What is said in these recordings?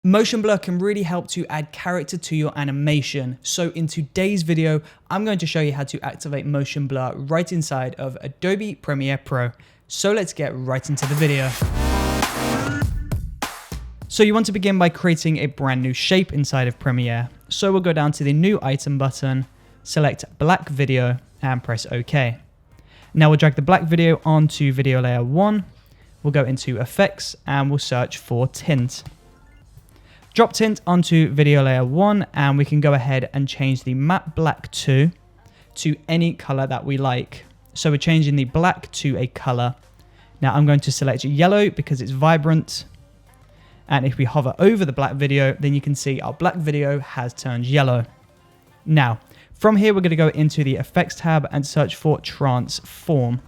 Motion blur can really help to add character to your animation. So in today's video, I'm going to show you how to activate motion blur right inside of Adobe Premiere Pro. So let's get right into the video. So you want to begin by creating a brand new shape inside of Premiere. So we'll go down to the new item button, select black video and press OK. Now we'll drag the black video onto video layer 1. We'll go into effects and we'll search for tint. Drop tint onto video layer 1 and we can go ahead and change the matte black to any color that we like. So we're changing the black to a color. Now I'm going to select yellow because it's vibrant. And if we hover over the black video, then you can see our black video has turned yellow. Now, from here, we're going to go into the effects tab and search for transform.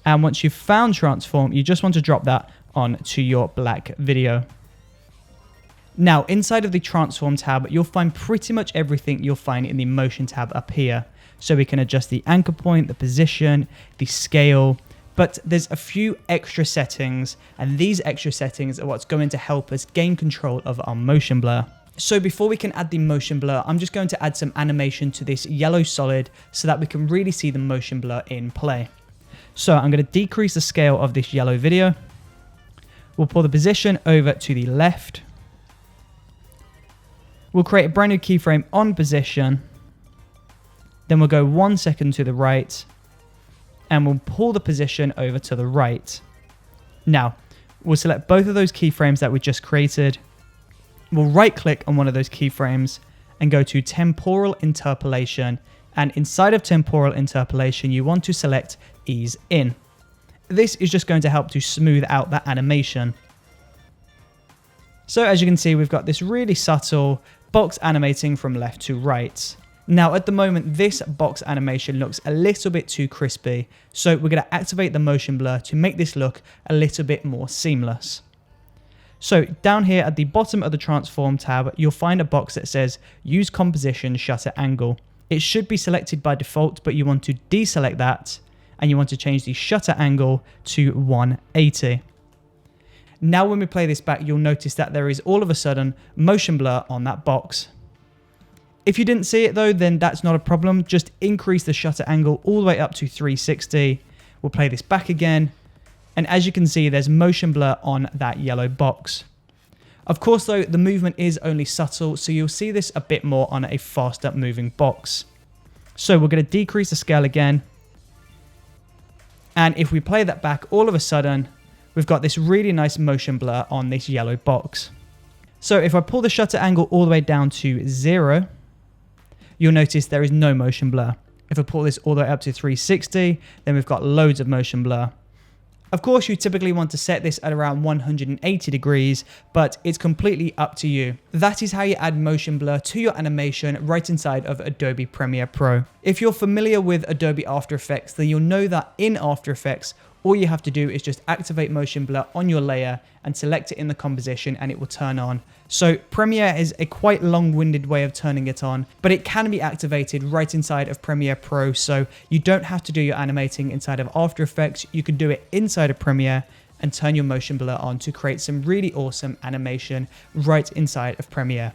And once you've found transform, you just want to drop that onto your black video. Now, inside of the transform tab, you'll find pretty much everything you'll find in the motion tab up here. So we can adjust the anchor point, the position, the scale, but there's a few extra settings, and these extra settings are what's going to help us gain control of our motion blur. So before we can add the motion blur, I'm just going to add some animation to this yellow solid so that we can really see the motion blur in play. So I'm going to decrease the scale of this yellow video. We'll pull the position over to the left. We'll create a brand new keyframe on position. Then we'll go 1 second to the right and we'll pull the position over to the right. Now, we'll select both of those keyframes that we just created. We'll right click on one of those keyframes and go to temporal interpolation. And inside of temporal interpolation, you want to select ease in. This is just going to help to smooth out that animation. So as you can see, we've got this really subtle box animating from left to right. Now at the moment, this box animation looks a little bit too crispy. So we're going to activate the motion blur to make this look a little bit more seamless. So down here at the bottom of the transform tab, you'll find a box that says use composition shutter angle. It should be selected by default, but you want to deselect that and you want to change the shutter angle to 180. Now when we play this back, you'll notice that there is all of a sudden motion blur on that box. If you didn't see it though, then that's not a problem. Just increase the shutter angle all the way up to 360. We'll play this back again. And as you can see, there's motion blur on that yellow box. Of course though, the movement is only subtle, so you'll see this a bit more on a faster moving box. So we're going to decrease the scale again. And if we play that back, all of a sudden, we've got this really nice motion blur on this yellow box. So if I pull the shutter angle all the way down to 0, you'll notice there is no motion blur. If I pull this all the way up to 360, then we've got loads of motion blur. Of course, you typically want to set this at around 180 degrees, but it's completely up to you. That is how you add motion blur to your animation right inside of Adobe Premiere Pro. If you're familiar with Adobe After Effects, then you'll know that in After Effects, all you have to do is just activate motion blur on your layer and select it in the composition and it will turn on. So Premiere is a quite long-winded way of turning it on, but it can be activated right inside of Premiere Pro. So you don't have to do your animating inside of After Effects. You can do it inside of Premiere and turn your motion blur on to create some really awesome animation right inside of Premiere.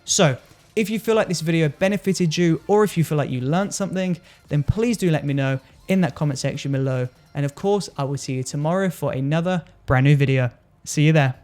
So if you feel like this video benefited you, or if you feel like you learned something, then please do let me know in that comment section below. And of course, I will see you tomorrow for another brand new video. See you there.